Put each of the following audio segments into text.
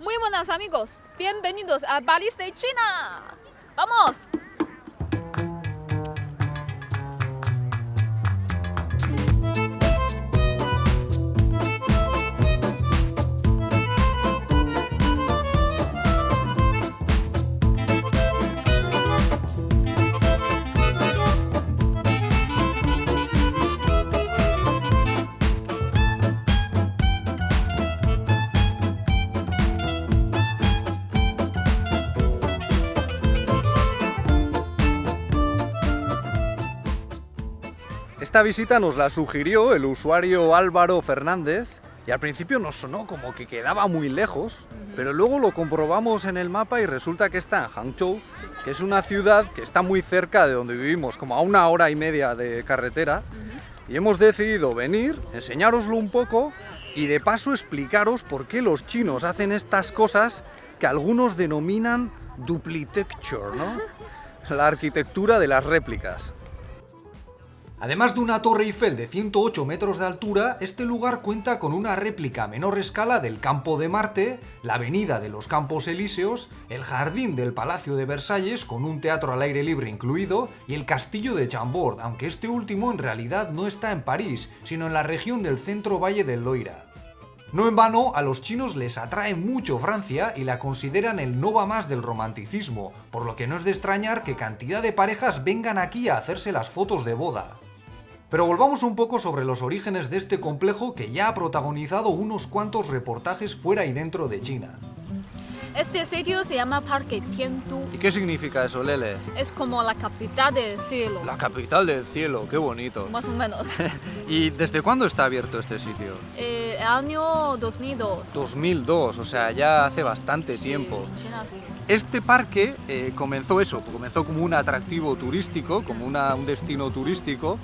Muy buenas amigos, bienvenidos a París de China. ¡Vamos! Esta visita nos la sugirió el usuario Álvaro Fernández y al principio nos sonó como que quedaba muy lejos, pero luego lo comprobamos en el mapa y resulta que está en Hangzhou, que es una ciudad que está muy cerca de donde vivimos, como a 1 hora y media de carretera, y hemos decidido venir, enseñároslo un poco y de paso explicaros por qué los chinos hacen estas cosas que algunos denominan duplitecture, ¿no? La arquitectura de las réplicas. Además de una Torre Eiffel de 108 metros de altura, este lugar cuenta con una réplica a menor escala del Campo de Marte, la Avenida de los Campos Elíseos, el Jardín del Palacio de Versalles con un teatro al aire libre incluido y el Castillo de Chambord, aunque este último en realidad no está en París, sino en la región del centro Valle del Loira. No en vano, a los chinos les atrae mucho Francia y la consideran el no va más del romanticismo, por lo que no es de extrañar que cantidad de parejas vengan aquí a hacerse las fotos de boda. Pero volvamos un poco sobre los orígenes de este complejo que ya ha protagonizado unos cuantos reportajes fuera y dentro de China. Este sitio se llama Parque Tiandu. ¿Y qué significa eso, Lele? Es como la capital del cielo. La capital del cielo, qué bonito. Más o menos. ¿Y desde cuándo está abierto este sitio? El año 2002. 2002, o sea, ya hace bastante tiempo. En China sí. Este parque comenzó como un atractivo turístico, como un destino turístico,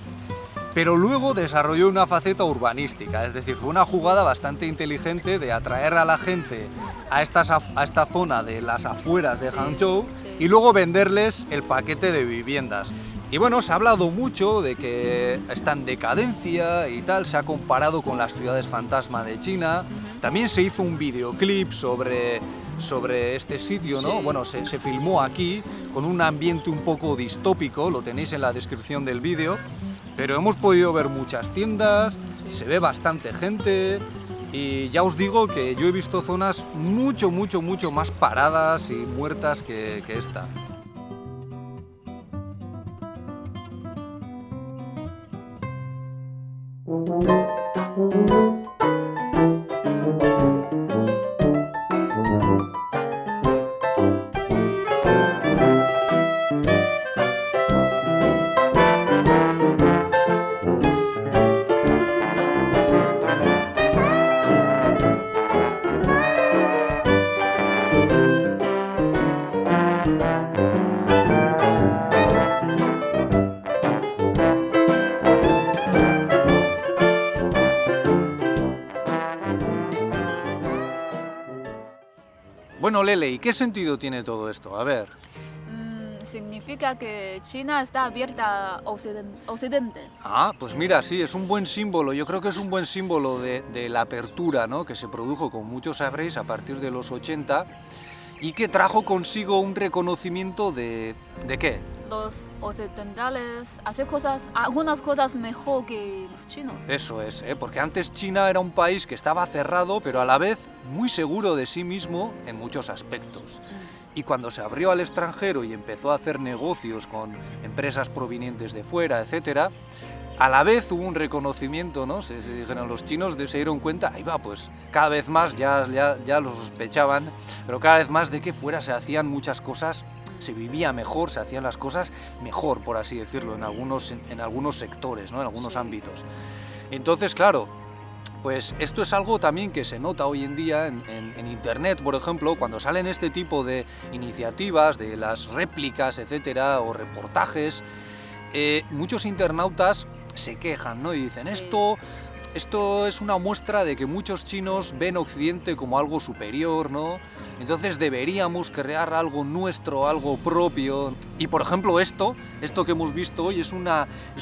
pero luego desarrolló una faceta urbanística, es decir, fue una jugada bastante inteligente de atraer a la gente a esta zona de las afueras de Hangzhou y luego venderles el paquete de viviendas. Y bueno, se ha hablado mucho de que está en decadencia y tal, se ha comparado con las ciudades fantasma de China, también se hizo un videoclip sobre este sitio, ¿no? Sí. Bueno, se filmó aquí con un ambiente un poco distópico, lo tenéis en la descripción del vídeo. Pero hemos podido ver muchas tiendas, se ve bastante gente y ya os digo que yo he visto zonas mucho más paradas y muertas que esta. Bueno, Lele, ¿y qué sentido tiene todo esto? A ver. Significa que China está abierta a Occidente. Ah, pues mira, sí, es un buen símbolo. Yo creo que es un buen símbolo de la apertura, ¿no? Que se produjo, como muchos sabréis, a partir de los 80 y que trajo consigo un reconocimiento ¿de qué? Los occidentales hacen algunas cosas mejor que los chinos. Eso es, porque antes China era un país que estaba cerrado, pero a la vez muy seguro de sí mismo en muchos aspectos. Y cuando se abrió al extranjero y empezó a hacer negocios con empresas provenientes de fuera, etcétera, a la vez hubo un reconocimiento, ¿no? Se dijeron los chinos, se dieron cuenta, ahí va, pues cada vez más, ya lo sospechaban, pero cada vez más de que fuera se hacían muchas cosas, se vivía mejor, se hacían las cosas mejor, por así decirlo, en algunos sectores, ¿no? En algunos ámbitos. Entonces, claro, pues esto es algo también que se nota hoy en día en Internet, por ejemplo, cuando salen este tipo de iniciativas, de las réplicas, etcétera, o reportajes, muchos internautas se quejan, ¿no? Y dicen, Sí. Esto es una muestra de que muchos chinos ven Occidente como algo superior, ¿no? Entonces deberíamos crear algo nuestro, algo propio. Y por ejemplo esto que hemos visto hoy es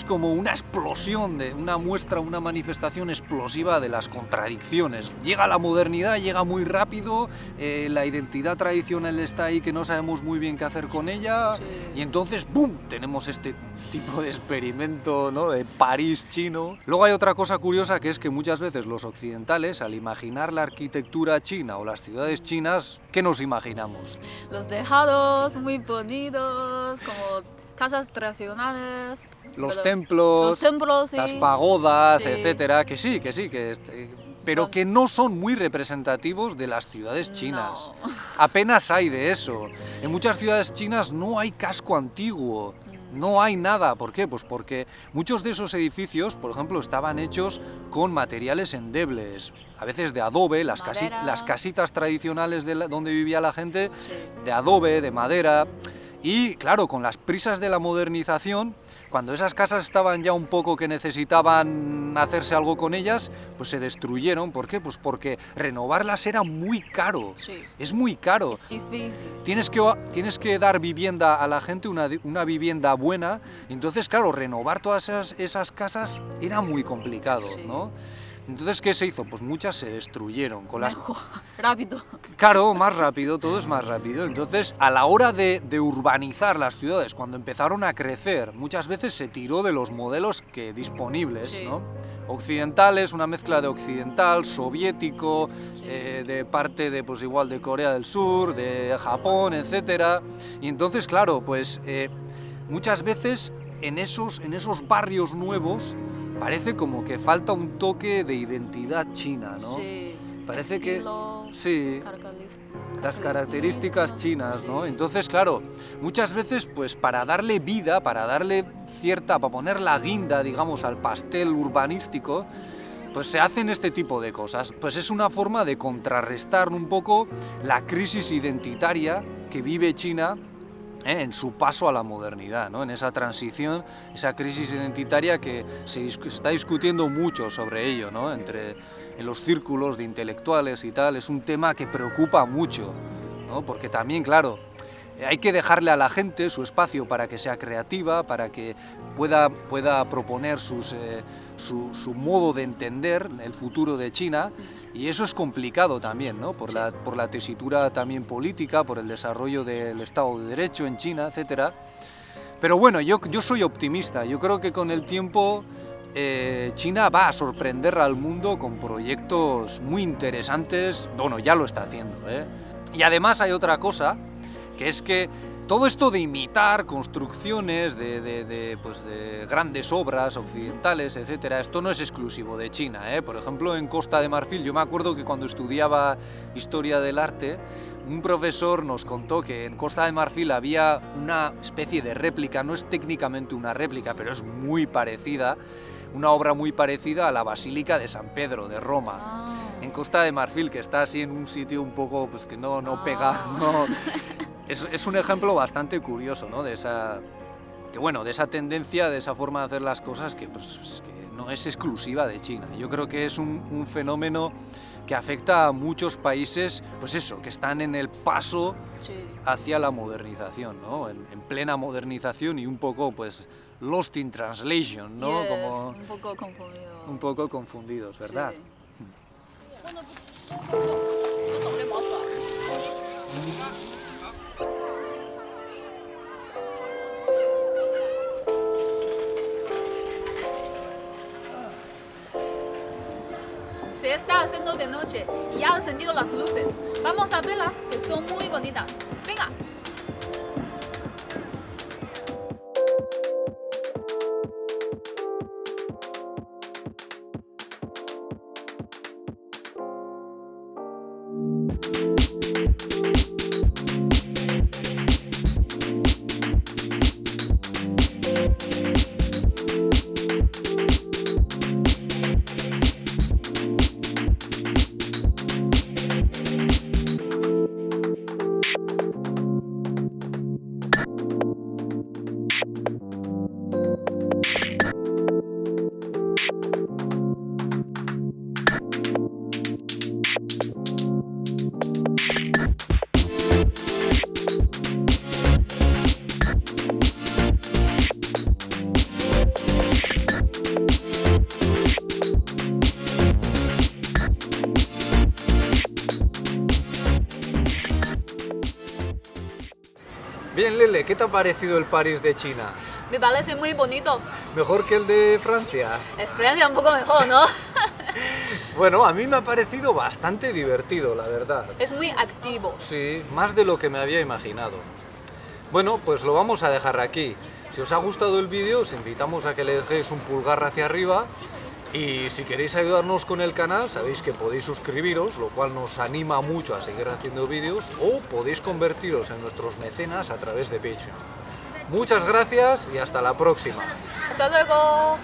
como una explosión, una muestra, una manifestación explosiva de las contradicciones. Llega la modernidad, llega muy rápido, la identidad tradicional está ahí que no sabemos muy bien qué hacer con ella, Sí. y entonces ¡boom! Tenemos este tipo de experimento, ¿no?, de París chino. Luego hay otra cosa curiosa, que es que muchas veces los occidentales, al imaginar la arquitectura china o las ciudades chinas, ¿qué nos imaginamos? Los tejados muy bonitos, como casas tradicionales. Los pero- templos, Los templos, sí. las pagodas, Sí. etcétera, pero Con- que no son muy representativos de las ciudades chinas. No. Apenas hay de eso. En muchas ciudades chinas no hay casco antiguo, no hay nada. ¿Por qué? Pues porque muchos de esos edificios, por ejemplo, estaban hechos con materiales endebles, a veces de adobe, las Madera. casitas tradicionales donde vivía la gente, Sí. de adobe, de madera. Y claro, con las prisas de la modernización, cuando esas casas estaban ya un poco que necesitaban hacerse algo con ellas, pues se destruyeron. ¿Por qué? Pues porque renovarlas era muy caro. Sí. Es muy caro. Difícil. Tienes que dar vivienda a la gente, una vivienda buena. Y entonces, claro, renovar todas esas casas era muy complicado, Sí. ¿no? Entonces, ¿qué se hizo? Pues muchas se destruyeron. Con las Mejor, rápido. Claro, más rápido, todo es más rápido. Entonces, a la hora de urbanizar las ciudades, cuando empezaron a crecer, muchas veces se tiró de los modelos disponibles, Sí. ¿no? Occidentales, una mezcla de occidental, soviético, de parte de, pues igual, de Corea del Sur, de Japón, etcétera. Y entonces, claro, pues muchas veces en esos barrios nuevos parece como que falta un toque de identidad china, ¿no? Sí. Parece que Estilo, sí, las características chinas, ¿no? Sí. Entonces, claro, muchas veces, pues para darle vida, para poner la guinda, digamos, al pastel urbanístico, pues se hacen este tipo de cosas. Pues es una forma de contrarrestar un poco la crisis identitaria que vive China en su paso a la modernidad, ¿no? En esa transición, esa crisis identitaria que se está discutiendo mucho sobre ello, ¿no? En los círculos de intelectuales y tal, es un tema que preocupa mucho, ¿no? Porque también, claro, hay que dejarle a la gente su espacio para que sea creativa, para que pueda proponer su modo de entender el futuro de China. Y eso es complicado también, ¿no? Por la tesitura también política, por el desarrollo del Estado de Derecho en China, etc. Pero bueno, yo soy optimista. Yo creo que con el tiempo China va a sorprender al mundo con proyectos muy interesantes. Bueno, ya lo está haciendo, ¿eh? Y además hay otra cosa, que es que todo esto de imitar construcciones de grandes obras occidentales, etcétera, esto no es exclusivo de China, ¿eh? Por ejemplo, en Costa de Marfil, yo me acuerdo que cuando estudiaba Historia del Arte, un profesor nos contó que en Costa de Marfil había una especie de réplica, no es técnicamente una réplica, pero es muy parecida, una obra muy parecida a la Basílica de San Pedro de Roma. Ah. En Costa de Marfil, que está así en un sitio un poco, pues que no pega, no... Es un ejemplo bastante curioso, ¿no? De esa tendencia, de esa forma de hacer las cosas que no es exclusiva de China. Yo creo que es un fenómeno que afecta a muchos países, pues eso, que están en el paso Sí. hacia la modernización, ¿no? En plena modernización y un poco, pues, lost in translation, ¿no? Yes, Como un poco confundido. un poco confundidos, ¿verdad? Sí. Se está haciendo de noche y ya han encendido las luces. Vamos a verlas, que son muy bonitas. Venga. Bien, Lele, ¿qué te ha parecido el París de China? Me parece muy bonito. ¿Mejor que el de Francia? Es Francia un poco mejor, ¿no? Bueno, a mí me ha parecido bastante divertido, la verdad. Es muy activo. Sí, más de lo que me había imaginado. Bueno, pues lo vamos a dejar aquí. Si os ha gustado el vídeo, os invitamos a que le dejéis un pulgar hacia arriba. Y si queréis ayudarnos con el canal, sabéis que podéis suscribiros, lo cual nos anima mucho a seguir haciendo vídeos, o podéis convertiros en nuestros mecenas a través de Patreon. Muchas gracias y hasta la próxima. Hasta luego.